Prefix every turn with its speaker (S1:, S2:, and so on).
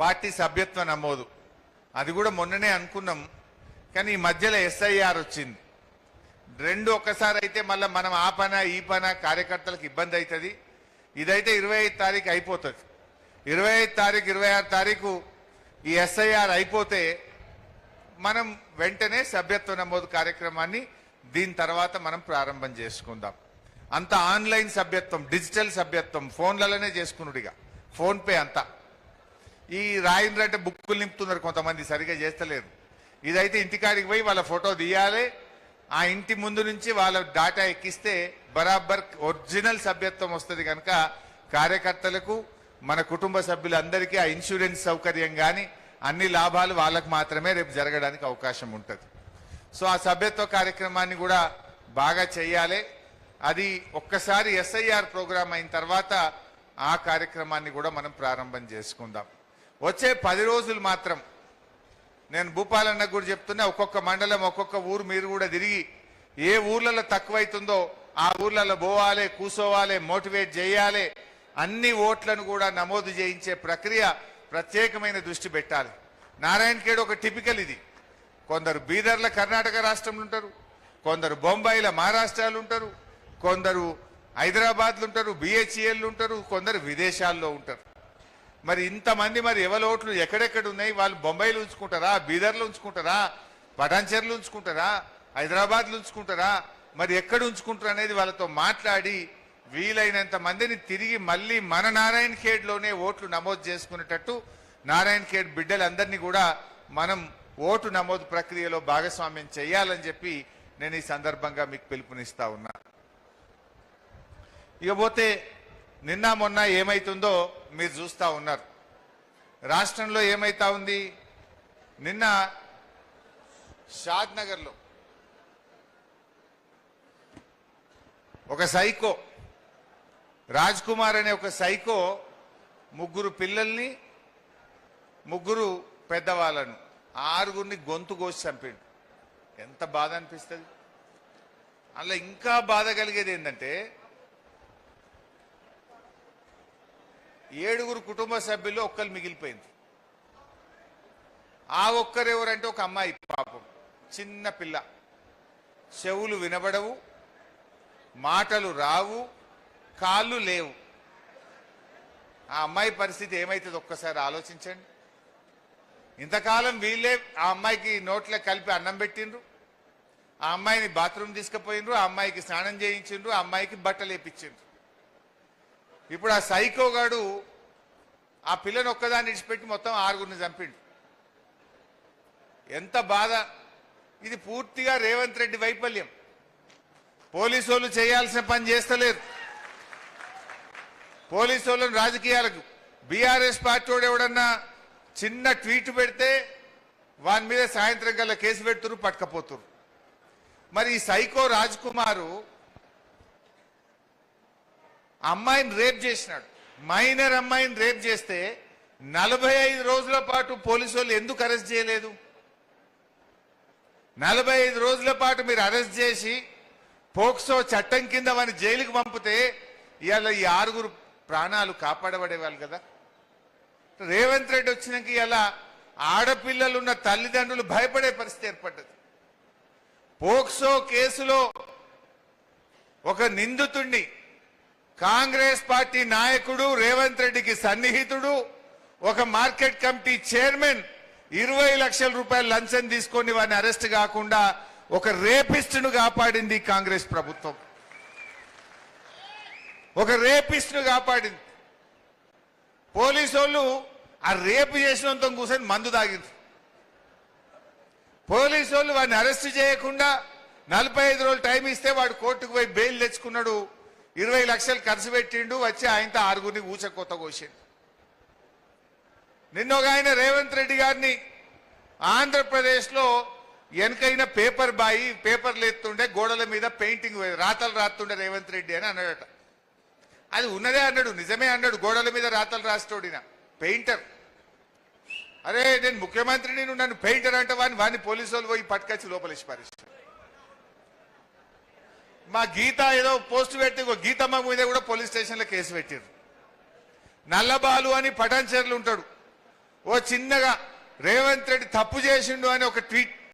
S1: Party సభ్యత్వ నమోదు అది కూడా మొన్ననే అనుకున్నాం. కానీ ఈ మధ్యలో ఎస్ఐఆర్ వచ్చింది. రెండు ఒక్కసారి అయితే మళ్ళీ మనం ఆ పన ఈ పన కార్యకర్తలకు ఇబ్బంది అవుతుంది. ఇదైతే 25 తారీఖు అయిపోతుంది. 25 తారీఖు 26 తారీఖు ఈ ఎస్ఐఆర్ అయిపోతే మనం వెంటనే సభ్యత్వ నమోదు కార్యక్రమాన్ని దీని తర్వాత మనం ప్రారంభం చేసుకుందాం. అంత ఆన్లైన్ సభ్యత్వం, డిజిటల్ సభ్యత్వం ఫోన్లలోనే చేసుకున్నాడుగా, ఫోన్ పే అంతా. ఈ రాయిండ్రంటే బుక్కులు నింపుతున్నారు కొంతమంది, సరిగా చేస్తలేరు. ఇదైతే ఇంటికాడికి పోయి వాళ్ళ ఫోటో తీయాలి, ఆ ఇంటి ముందు నుంచి వాళ్ళ డాటా ఎక్కిస్తే బరాబర్ ఒరిజినల్ సభ్యత్వం వస్తుంది. కనుక కార్యకర్తలకు మన కుటుంబ సభ్యులందరికీ ఆ ఇన్సూరెన్స్ సౌకర్యం కానీ అన్ని లాభాలు వాళ్ళకు మాత్రమే రేపు జరగడానికి అవకాశం ఉంటుంది. సో ఆ సభ్యత్వ కార్యక్రమాన్ని కూడా బాగా చేయాలి. అది ఒక్కసారి ఎస్ఐఆర్ ప్రోగ్రాం అయిన తర్వాత ఆ కార్యక్రమాన్ని కూడా మనం ప్రారంభం చేసుకుందాం. వచ్చే 10 రోజులు మాత్రం నేను భూపాలన్న కూడా చెప్తున్నా, ఒక్కొక్క మండలం ఒక్కొక్క ఊరు మీరు కూడా తిరిగి ఏ ఊర్లలో తక్కువైతుందో ఆ ఊర్లలో పోవాలి, కూసోవాలి, మోటివేట్ చేయాలి. అన్ని ఓట్లను కూడా నమోదు చేయించే ప్రక్రియ ప్రత్యేకమైన దృష్టి పెట్టాలి. నారాయణఖేడ్ ఒక టిపికల్ ఇది. కొందరు బీదర్ల కర్ణాటక రాష్ట్రంలో ఉంటారు, కొందరు బొంబాయిల మహారాష్ట్రాలు ఉంటారు, కొందరు హైదరాబాద్లు ఉంటారు, బిహెచ్ఈఎల్ ఉంటారు, కొందరు విదేశాల్లో ఉంటారు. మరి ఇంతమంది మరి ఎవరి ఓట్లు ఎక్కడెక్కడ ఉన్నాయి? వాళ్ళు బొంబాయిలో ఉంచుకుంటారా, బీదర్లో ఉంచుకుంటారా, పటాన్చెర్లు ఉంచుకుంటారా, హైదరాబాద్లో ఉంచుకుంటారా, మరి ఎక్కడ ఉంచుకుంటారు అనేది వాళ్ళతో మాట్లాడి వీలైనంత మందిని తిరిగి మళ్ళీ మన నారాయణఖేడ్లోనే ఓట్లు నమోదు చేసుకునేటట్టు నారాయణఖేడ్ బిడ్డలందరినీ కూడా మనం ఓటు నమోదు ప్రక్రియలో భాగస్వామ్యం చేయాలని చెప్పి నేను ఈ సందర్భంగా మీకు పిలుపునిస్తా ఉన్నా. ఇకపోతే నిన్న మొన్న ఏమైతుందో మీరు చూస్తూ ఉన్నారు. రాష్ట్రంలో ఏమైతా ఉంది? నిన్న షాద్ నగర్లో ఒక సైకో, రాజ్ కుమార్ అనే ఒక సైకో 3 పిల్లల్ని 3 పెద్దవాళ్ళను 6గురిని గొంతు కోసి చంపాడు. ఎంత బాధ అనిపిస్తుంది. అలా ఇంకా బాధ కలిగేది ఏంటంటే 7 కుటుంబ సభ్యులు ఒక్కరు మిగిలిపోయింది. ఆ ఒక్కరు ఎవరంటే ఒక అమ్మాయి, పాపం చిన్న పిల్ల, చెవులు వినబడవు, మాటలు రావు, కాళ్ళు లేవు. ఆ అమ్మాయి పరిస్థితి ఏమైతుంది ఒక్కసారి ఆలోచించండి. ఇంతకాలం వీళ్ళే ఆ అమ్మాయికి నోట్లో కలిపి అన్నం పెట్టిండ్రు, ఆ అమ్మాయిని బాత్రూమ్ తీసుకుపోయిండ్రు, ఆ అమ్మాయికి స్నానం చేయించిండ్రు, ఆ అమ్మాయికి బట్టలు వేపించిండ్రు. ఇప్పుడు ఆ సైకోగాడు ఆ పిల్లని ఒక్కదాన్ని ఇడిచిపెట్టి మొత్తం 6గురిని చంపిండు. ఎంత బాధ. ఇది పూర్తిగా రేవంత్ రెడ్డి వైఫల్యం. పోలీసు వాళ్ళు చేయాల్సిన పని చేస్తలేరు. పోలీసు వాళ్ళని రాజకీయాలకు, బీఆర్ఎస్ పార్టీ వాడు ఎవడన్నా చిన్న ట్వీట్ పెడితే వాని మీద సాయంత్రం కల్లా కేసు పెడుతురు, పట్టుకపోతురు. మరి ఈ సైకో రాజ్ కుమారు అమ్మాయిని రేప్ చేసినాడు. మైనర్ అమ్మాయిని రేప్ చేస్తే 45 రోజుల పాటు పోలీసు వాళ్ళు ఎందుకు అరెస్ట్ చేయలేదు? 45 రోజుల పాటు మీరు అరెస్ట్ చేసి పోక్సో చట్టం కింద వారిని జైలుకు పంపితే ఇవాళ ఈ 6గురు ప్రాణాలు కాపాడబడేవాళ్ళు కదా. రేవంత్ రెడ్డి వచ్చినాక ఇలా ఆడపిల్లలున్న తల్లిదండ్రులు భయపడే పరిస్థితి ఏర్పడ్డది. పోక్సో కేసులో ఒక నిందితుడిని కాంగ్రెస్ పార్టీ నాయకుడు, రేవంత్ రెడ్డికి సన్నిహితుడు, ఒక మార్కెట్ కమిటీ చైర్మన్ 20 లక్షల రూపాయలు లంచం తీసుకొని వారిని అరెస్ట్ కాకుండా ఒక రేపిస్టును కాపాడింది కాంగ్రెస్ ప్రభుత్వం. ఒక రేపిస్టును కాపాడింది. పోలీసు వాళ్ళు ఆ రేపు చేసినంత కూర్చొని మందు తాగింది. పోలీసు వాళ్ళు వాడిని అరెస్ట్ చేయకుండా 45 రోజులు టైం ఇస్తే వాడు కోర్టుకు పోయి బెయిల్ తెచ్చుకున్నాడు. 20 లక్షలు ఖర్చు పెట్టిండు, వచ్చి ఆయనతో 6గురిని ఊచకొత్త కోసిండు. నిన్న ఒక ఆయన రేవంత్ రెడ్డి గారిని ఆంధ్రప్రదేశ్లో వెనకైన పేపర్ బాయి పేపర్లు ఎత్తుండే, గోడల మీద పెయింటింగ్ రాతలు రాస్తుండే రేవంత్ రెడ్డి అని అన్నాడట. అది ఉన్నదే అన్నాడు, నిజమే అన్నాడు. గోడల మీద రాతలు రాస్తోడిన పెయింటర్. అరే నేను ముఖ్యమంత్రిని, నన్ను పెయింటర్ అంటే వాడిని పోలీసు వాళ్ళు పోయి పట్టుకొచ్చి లోపలేసి పారేస్తారు. మా గీత ఏదో పోస్ట్ పెట్టి గీతమ్మ మీద కూడా పోలీస్ స్టేషన్లో కేసు పెట్టారు. నల్లబాలు అని పటాన్చెర్లు ఉంటాడు, ఓ చిన్నగా రేవంత్ రెడ్డి తప్పు చేసిండు అని ఒక ట్వీట్